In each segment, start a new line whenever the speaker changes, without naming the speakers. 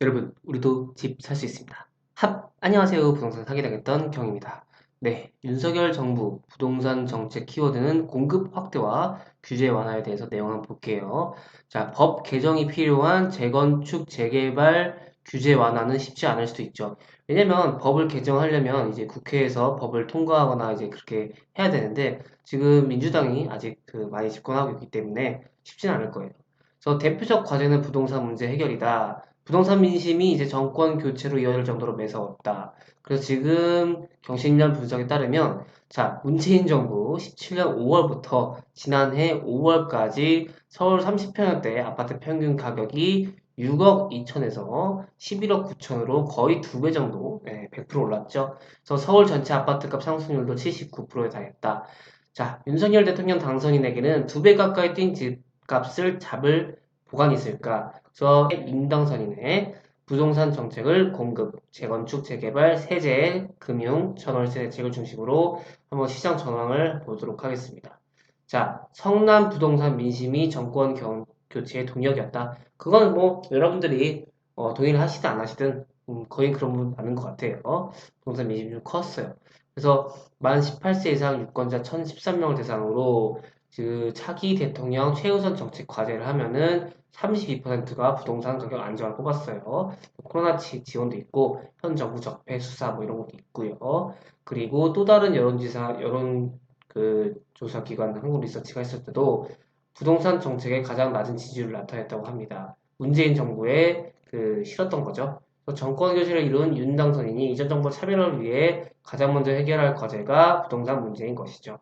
여러분, 우리도 집 살 수 있습니다. 안녕하세요. 부동산 사기당했던 경입니다. 네, 윤석열 정부 부동산 정책 키워드는 공급 확대와 규제 완화에 대해서 내용 한번 볼게요. 자, 법 개정이 필요한 재건축, 재개발 규제 완화는 쉽지 않을 수도 있죠. 왜냐면 법을 개정하려면 이제 국회에서 법을 통과하거나 이제 그렇게 해야 되는데 지금 민주당이 아직 많이 집권하고 있기 때문에 쉽지는 않을 거예요. 그래서 대표적 과제는 부동산 문제 해결이다. 부동산 민심이 이제 정권 교체로 이어질 정도로 매서웠다. 그래서 지금 경실련 분석에 따르면 자, 문재인 정부 17년 5월부터 지난해 5월까지 서울 30평형대 아파트 평균 가격이 6억 2천에서 11억 9천으로 거의 2배 정도, 100% 올랐죠. 그래서 서울 전체 아파트값 상승률도 79%에 달했다. 자, 윤석열 대통령 당선인에게는 2배 가까이 뛴 집값을 잡을 보관이 있을까? 그래서 인당선인의 부동산 정책을 공급, 재건축, 재개발, 세제, 금융, 전월세 대책을 중심으로 한번 시장 전황을 보도록 하겠습니다. 자, 성남 부동산 민심이 정권 교체의 동력이었다. 그건 뭐 여러분들이 동의를 하시든 안 하시든 거의 그런 분 많은 것 같아요. 부동산 민심이 좀 컸어요. 그래서 만 18세 이상 유권자 1,013명을 대상으로 그 차기 대통령 최우선 정책 과제를 하면은 32%가 부동산 가격 안정을 꼽았어요. 코로나 지원도 있고 현 정부 적폐 수사 뭐 이런 것도 있고요. 그리고 또 다른 여론 그 조사 기관 한국 리서치가 했을 때도 부동산 정책의 가장 낮은 지지율을 나타냈다고 합니다. 문재인 정부의 싫었던 거죠. 정권 교체를 이룬 윤 당선인이 이전 정부 차별화를 위해 가장 먼저 해결할 과제가 부동산 문제인 것이죠.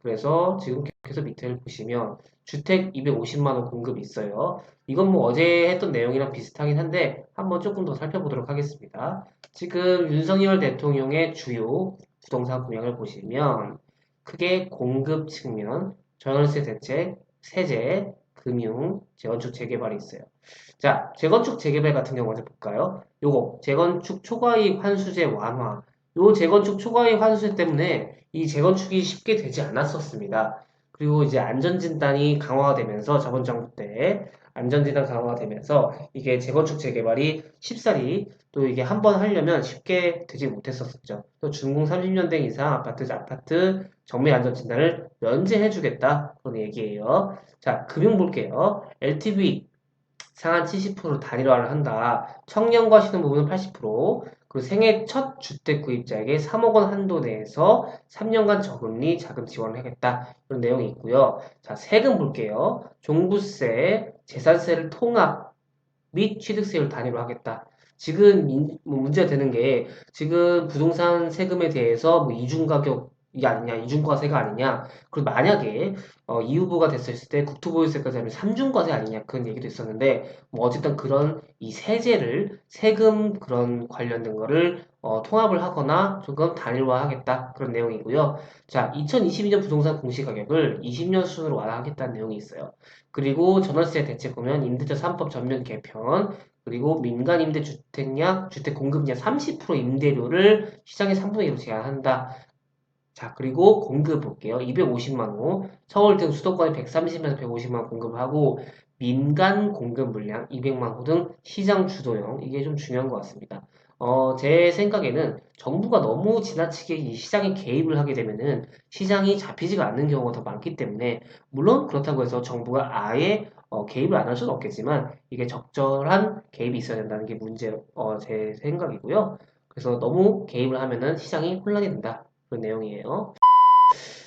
그래서 지금 계속 밑에를 보시면 주택 250만 호 공급이 있어요. 이건 뭐 어제 했던 내용이랑 비슷하긴 한데 한번 조금 더 살펴보도록 하겠습니다. 지금 윤석열 대통령의 주요 부동산 공약을 보시면 크게 공급 측면, 전월세 대책, 세제, 금융, 재건축 재개발이 있어요. 자, 재건축 재개발 같은 경우 먼저 볼까요? 요거 재건축 초과이익 환수제 완화. 요 재건축 초과이익 환수제 때문에 이 재건축이 쉽게 되지 않았었습니다. 그리고 이제 안전진단이 강화가 되면서 저번 정부 때 안전진단 강화가 되면서 이게 재건축 재개발이 쉽사리 또 이게 한 번 하려면 쉽게 되지 못했었죠. 또 준공 30년대 이상 아파트 정밀 안전진단을 면제해주겠다 그런 얘기예요. 자, 금융 볼게요. LTV 상한 70% 단일화를 한다. 청년과 신혼부부는 80%, 그리고 생애 첫 주택 구입자에게 3억 원 한도 내에서 3년간 저금리 자금 지원을 하겠다. 이런 내용이 있고요. 자, 세금 볼게요. 종부세, 재산세를 통합 및 취득세율 단위로 하겠다. 지금 뭐 문제가 되는 게 지금 부동산 세금에 대해서 뭐 이중가격이 아니냐, 이중과세가 아니냐. 그리고 만약에 이 후보가 됐을 때 국토보유세까지 하면 삼중과세 아니냐 그런 얘기도 있었는데 뭐 어쨌든 그런 이 세제를 세금 그런 관련된 거를 통합을 하거나 조금 단일화하겠다 그런 내용이고요. 자, 2022년 부동산 공시가격을 20년 수준으로 완화하겠다는 내용이 있어요. 그리고 전월세 대책 보면 임대차 3법 전면 개편, 그리고 민간 임대 주택량, 주택 공급량 30% 임대료를 시장의 3분의 1로 제한한다. 자, 그리고 공급 볼게요. 250만 호. 서울 등 수도권에 130에서 150만 호 공급하고 민간 공급 물량 200만 호 등 시장 주도형 이게 좀 중요한 것 같습니다. 제 생각에는 정부가 너무 지나치게 이 시장에 개입을 하게 되면은 시장이 잡히지가 않는 경우가 더 많기 때문에 물론 그렇다고 해서 정부가 아예 개입을 안 할 수는 없겠지만 이게 적절한 개입이 있어야 된다는 게 제 생각이고요. 그래서 너무 개입을 하면은 시장이 혼란이 된다. 그런 내용이에요.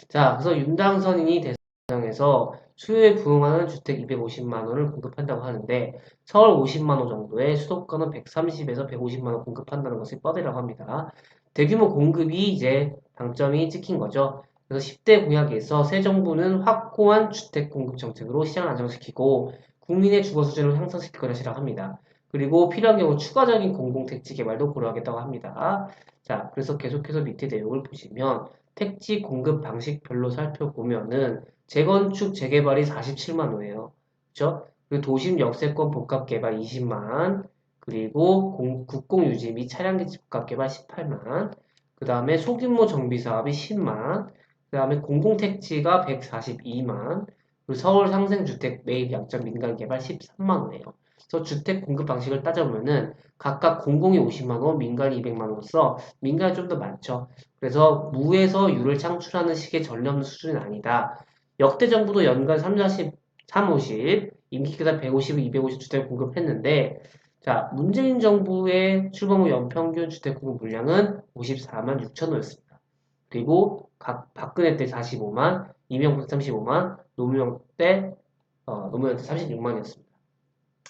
자, 그래서 윤당선인이 대상에서 수요에 부응하는 주택 250만 원을 공급한다고 하는데 서울 50만 원 정도에 수도권은 130에서 150만 원 공급한다는 것이 뻔이라고 합니다. 대규모 공급이 이제 방점이 찍힌 거죠. 그래서 10대 공약에서 새 정부는 확고한 주택 공급 정책으로 시장을 안정시키고 국민의 주거 수준을 향상시킬 것이라고 합니다. 그리고 필요한 경우 추가적인 공공택지 개발도 고려하겠다고 합니다. 자, 그래서 계속해서 밑에 내용을 보시면 택지 공급 방식별로 살펴보면은 재건축 재개발이 47만 호예요. 그죠? 그리고 도심 역세권 복합 개발 20만, 그리고 국공 유지 및 차량기지 복합 개발 18만, 그 다음에 소규모 정비 사업이 10만, 그 다음에 공공택지가 142만, 그리고 서울 상생주택 매입 약정 민간 개발 13만 호예요. 그래서 주택 공급 방식을 따져보면은 각각 공공이 50만 원, 민간이 200만 원으로서 민간이 좀 더 많죠. 그래서 무에서 유를 창출하는 식의 전례 없는 수준은 아니다. 역대 정부도 연간 3, 40, 3, 50, 임기 기간 150, 250 주택 공급했는데 자, 문재인 정부의 출범 후 연평균 주택 공급 물량은 54만 6천 호였습니다. 그리고 각 박근혜 때 45만, 이명박 때 35만, 노무현 때 36만이었습니다.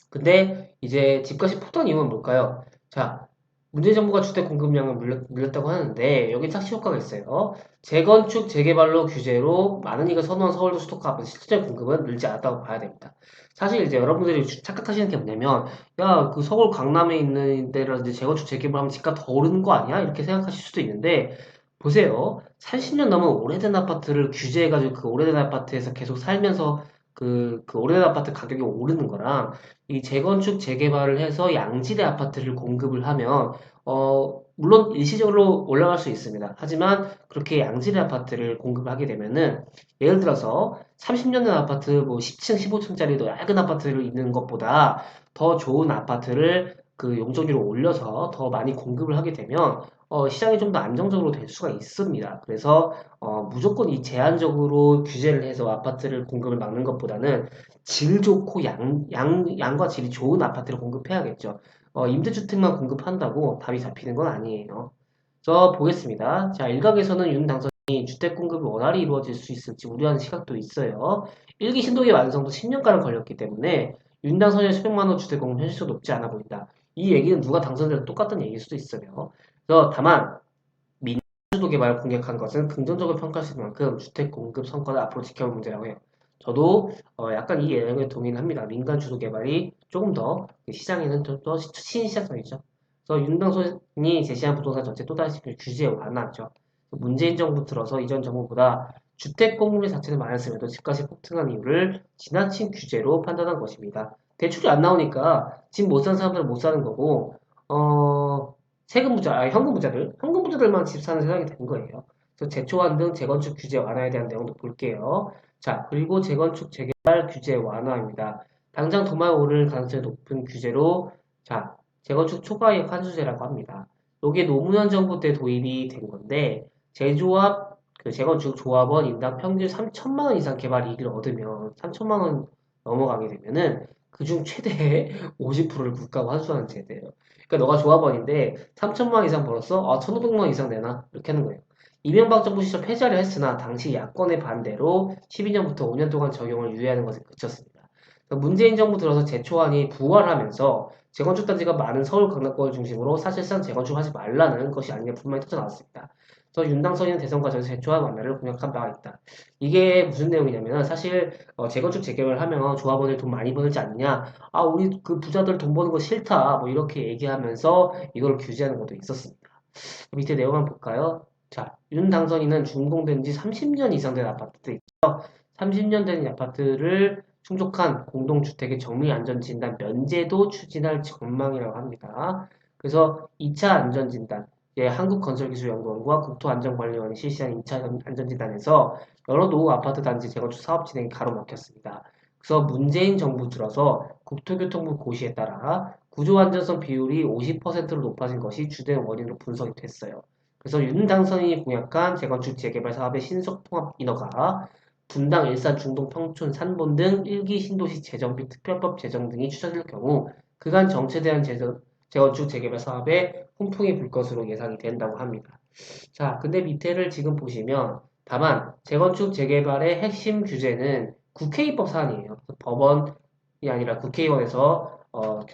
근데 이제 집값이 폭등한 이유는 뭘까요? 자, 문재인 정부가 주택 공급량을 늘렸다고 하는데 여기 착시 효과가 있어요. 재건축, 재개발로 규제로 많은 이가 선호한 서울도 수도가 앞에서 실질적 공급은 늘지 않았다고 봐야 됩니다. 사실 이제 여러분들이 착각하시는 게 뭐냐면 야, 그 서울 강남에 있는 데라든지 재건축, 재개발하면 집값 더 오르는 거 아니야? 이렇게 생각하실 수도 있는데 보세요. 30년 넘은 오래된 아파트를 규제해가지고 그 오래된 아파트에서 계속 살면서 그 오래된 아파트 가격이 오르는 거랑 이 재건축, 재개발을 해서 양질의 아파트를 공급을 하면, 물론 일시적으로 올라갈 수 있습니다. 하지만 그렇게 양질의 아파트를 공급을 하게 되면은, 예를 들어서 30년 된 아파트, 뭐 10층, 15층짜리도 낡은 아파트를 있는 것보다 더 좋은 아파트를 그 용적률을 올려서 더 많이 공급을 하게 되면, 시장이 좀 더 안정적으로 될 수가 있습니다. 그래서, 무조건 이 제한적으로 규제를 해서 아파트를 공급을 막는 것보다는 질 좋고 양과 질이 좋은 아파트를 공급해야겠죠. 임대주택만 공급한다고 답이 잡히는 건 아니에요. 저 보겠습니다. 자, 일각에서는 윤 당선이 주택 공급이 원활히 이루어질 수 있을지 우려하는 시각도 있어요. 일기 신도의 완성도 10년가량 걸렸기 때문에 윤 당선의 수백만 원 주택 공급 현실적으로 높지 않아 보인다. 이 얘기는 누가 당선돼도 똑같은 얘기일 수도 있어요. 그래서 다만 민주도 개발을 공략한 것은 긍정적으로 평가할 수 있는 만큼 주택 공급 성과를 앞으로 지켜볼 문제라고 해요. 저도 약간 이 예상에 동의는 합니다. 민간 주도 개발이 조금 더 시장에는 좀 더 신시장성이죠. 그래서 윤당선이 제시한 부동산 정책 또다시 규제 완화죠. 문재인 정부 들어서 이전 정부보다 주택 공급률 자체는 많았음에도 집값이 폭등한 이유를 지나친 규제로 판단한 것입니다. 대출이 안 나오니까 집 못 사는 사람들은 못 사는 거고, 현금 부자들만 집 사는 세상이 된 거예요. 그래서 제초안 등 재건축 규제 완화에 대한 내용도 볼게요. 자, 그리고 재건축 재개발 규제 완화입니다. 당장 도마에 오를 가능성이 높은 규제로, 자, 재건축 초과이익 환수제라고 합니다. 이게 노무현 정부 때 도입이 된 건데, 제조합, 그 재건축 조합원 인당 평균 3천만 원 이상 개발 이익을 얻으면, 3천만 원 넘어가게 되면은, 그중 최대 50%를 국가가 환수하는 제도예요. 그러니까 너가 조합원인데 3천만 원 이상 벌었어? 1,500만 원 이상 내놔? 이렇게 하는 거예요. 이명박 정부 시절 폐지하려 했으나 당시 야권의 반대로 12년부터 5년 동안 적용을 유예하는 것에 그쳤습니다. 그러니까 문재인 정부 들어서 제초안이 부활하면서 재건축 단지가 많은 서울 강남권을 중심으로 사실상 재건축하지 말라는 것이 아니냐 불만이 터져나왔습니다. 그래서 윤당선인 대선 과정에서 제초안 완화를 공약한 바가 있다. 이게 무슨 내용이냐면 사실 재건축 재개발을 하면 조합원들 돈 많이 벌지 않냐? 아 우리 그 부자들 돈 버는 거 싫다. 뭐 이렇게 얘기하면서 이걸 규제하는 것도 있었습니다. 밑에 내용 한번 볼까요? 자, 윤 당선인은 준공된 지 30년 이상 된 아파트들 있죠. 30년 된 아파트를 충족한 공동주택의 정밀안전진단 면제도 추진할 전망이라고 합니다. 그래서 2차 안전진단, 한국건설기술연구원과 국토안전관리원이 실시한 2차 안전진단에서 여러 노후 아파트 단지 재건축 사업 진행이 가로막혔습니다. 그래서 문재인 정부 들어서 국토교통부 고시에 따라 구조안전성 비율이 50%로 높아진 것이 주된 원인으로 분석이 됐어요. 그래서 윤 당선인이 공약한 재건축 재개발 사업의 신속 통합 인허가, 분당, 일산, 중동, 평촌, 산본 등 1기 신도시 재정비 특별법 제정 등이 추진될 경우 그간 정체된 재건축 재개발 사업에 훈풍이 불 것으로 예상이 된다고 합니다. 자, 근데 밑에를 지금 보시면 다만 재건축 재개발의 핵심 규제는 국회 입법 사안이에요. 법원이 아니라 국회의원에서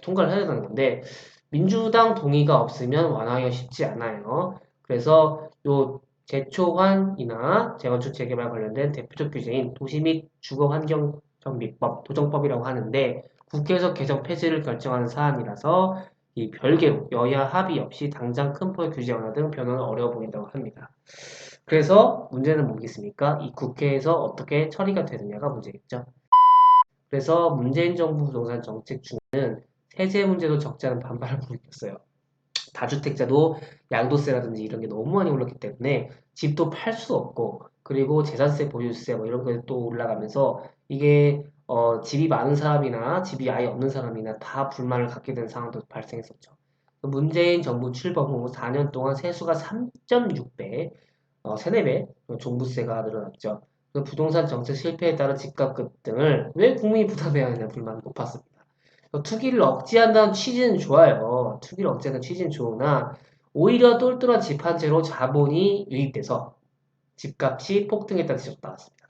통과를 해야 되는 건데 민주당 동의가 없으면 완화하기가 쉽지 않아요. 그래서 요 제초환이나 재건축 재개발 관련된 대표적 규제인 도시 및 주거 환경 정비법, 도정법이라고 하는데 국회에서 개정 폐지를 결정하는 사안이라서 이 별개로 여야 합의 없이 당장 큰 폭의 규제 완화 등 변화는 어려워 보인다고 합니다. 그래서 문제는 뭐겠습니까? 이 국회에서 어떻게 처리가 되느냐가 문제겠죠. 그래서 문재인 정부 부동산 정책 중에는 세제 문제도 적지 않은 반발을 보였어요. 다주택자도 양도세라든지 이런 게 너무 많이 올랐기 때문에 집도 팔 수 없고 그리고 재산세, 보유세 뭐 이런 게 또 올라가면서 이게 집이 많은 사람이나 집이 아예 없는 사람이나 다 불만을 갖게 된 상황도 발생했었죠. 문재인 정부 출범 후 4년 동안 세수가 3.6배, 3, 4배 종부세가 늘어났죠. 부동산 정책 실패에 따른 집값 급등을 왜 국민이 부담해야 하냐 불만이 높았습니다. 투기를 억제한다는 취지는 좋아요. 투기를 억제하는 취지는 좋으나 오히려 똘똘한 집 한 채로 자본이 유입돼서 집값이 폭등했다는 지적도 나왔습니다.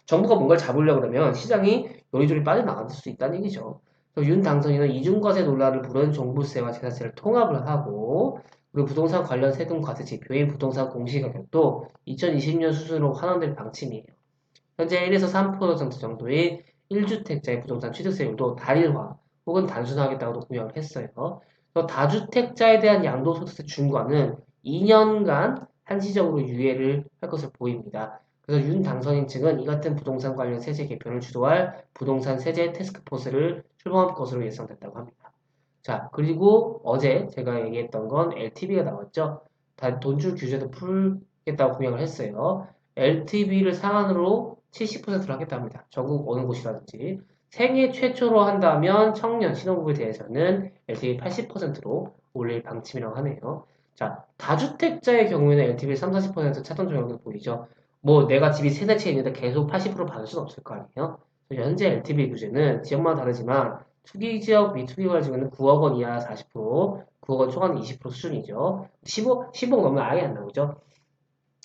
정부가 뭔가를 잡으려고 그러면 시장이 요리조리 빠져나갈 수 있다는 얘기죠. 윤 당선인은 이중과세 논란을 부른 종부세와 재산세를 통합을 하고 그리고 부동산 관련 세금 과세 지표인 부동산 공시가격도 2020년 수준으로 환원될 방침이에요. 현재 1에서 3% 정도의 1주택자의 부동산 취득세율도 단일화 혹은 단순화하겠다고 공약을 했어요. 다주택자에 대한 양도소득세 중과는 2년간 한시적으로 유예를 할 것으로 보입니다. 그래서 윤 당선인 측은 이 같은 부동산 관련 세제 개편을 주도할 부동산 세제 태스크포스를 출범할 것으로 예상됐다고 합니다. 자, 그리고 어제 제가 얘기했던 건 LTV가 나왔죠. 돈줄 규제도 풀겠다고 공약을 했어요. LTV를 상한으로 70%로 하겠다 합니다. 전국 어느 곳이라든지. 생애 최초로 한다면 청년, 신혼부부에 대해서는 LTV 80%로 올릴 방침이라고 하네요. 자, 다주택자의 경우에는 LTV 3, 40% 차등 적용이 보이죠. 뭐 내가 집이 세대 채 있는데 계속 80% 받을 수는 없을 거 아니에요. 현재 LTV 규제는 지역마다 다르지만 투기 지역 미투기 가지고는 9억 원 이하 40%, 9억 원 초과는 20% 수준이죠. 15억 넘으면 아예 안 나오죠.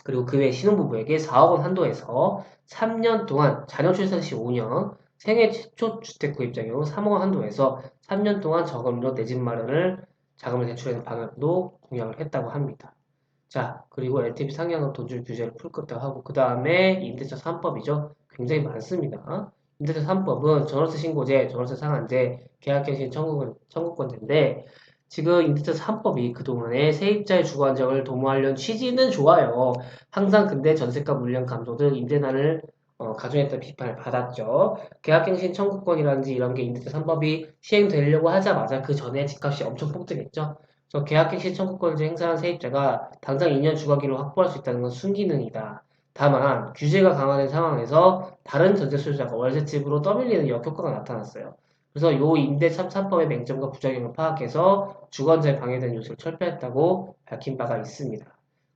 그리고 그 외 신혼부부에게 4억 원 한도에서 3년 동안 자녀 출산 시 5년, 생애 최초 주택 구입자 경우 3억 원 한도에서 3년 동안 저금리로 내 집 마련을 자금을 대출하는 방안도 공약을 했다고 합니다. 자, 그리고 LTV 상향으로 돈줄 규제를 풀 것도 하고, 그 다음에 임대차 3법이죠. 굉장히 많습니다. 임대차 3법은 전월세 신고제, 전월세 상한제, 계약갱신 청구권제인데, 지금 임대차 3법이 그동안에 세입자의 주거 안정을 도모하려는 취지는 좋아요. 항상 근데 전세가 물량 감소 등 임대난을 가중했던 비판을 받았죠. 계약갱신 청구권이라든지 이런 게 임대차 3법이 시행되려고 하자마자 그 전에 집값이 엄청 폭등했죠. 그래서 계약갱신 청구권을 행사한 세입자가 당장 2년 주거기를 확보할 수 있다는 건 순기능이다. 다만 규제가 강화된 상황에서 다른 전세 소유자가 월세집으로 떠밀리는 역효과가 나타났어요. 그래서 요 임대 참사법의 맹점과 부작용을 파악해서 주거안정에 방해되는 요소를 철폐했다고 밝힌 바가 있습니다.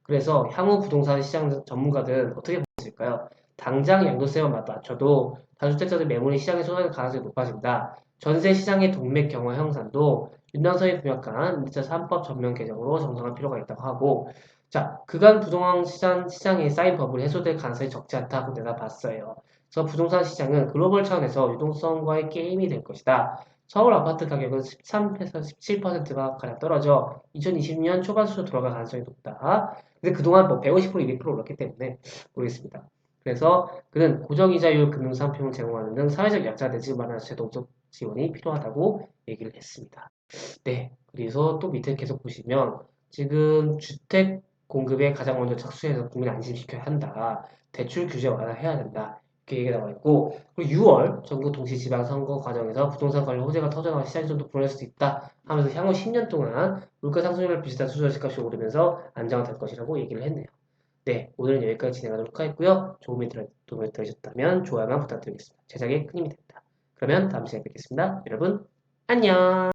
그래서 향후 부동산 시장 전문가들은 어떻게 보실까요? 당장 양도세만 맞춰도 다주택자들 매물이 시장에 쏟아질 가능성이 높아진다. 전세 시장의 동맥 경화 형상도 윤당성이 분명한 임대차 3법 전면 개정으로 정상할 필요가 있다고 하고 자, 그간 부동산 시장에 쌓인 버블이 해소될 가능성이 적지 않다고 내다봤어요. 그래서 부동산 시장은 글로벌 차원에서 유동성과의 게임이 될 것이다. 서울 아파트 가격은 13에서 17%가 가량 떨어져 2020년 초반수로 돌아갈 가능성이 높다. 근데 그동안 뭐 150% 200% 올랐기 때문에 모르겠습니다. 그래서 그는 고정이자율 금융상품을 제공하는 등 사회적 약자가 내지 마련할 제도적 지원이 필요하다고 얘기를 했습니다. 네, 그래서 또 밑에 계속 보시면 지금 주택 공급에 가장 먼저 착수해서 국민 안심시켜야 한다. 대출 규제 완화해야 된다. 이렇게 얘기가 나와 있고 그리고 6월 전국 동시 지방선거 과정에서 부동산 관련 호재가 터져나와 시장이 좀 더 불안할 수도 있다 하면서 향후 10년 동안 물가 상승률과 비슷한 수준의 집값이 오르면서 안정화될 것이라고 얘기를 했네요. 네, 오늘은 여기까지 진행하도록 하겠고요. 도움이 되셨다면 좋아요만 부탁드리겠습니다. 제작에 큰 힘이 됩니다. 그러면 다음 시간에 뵙겠습니다. 여러분 안녕.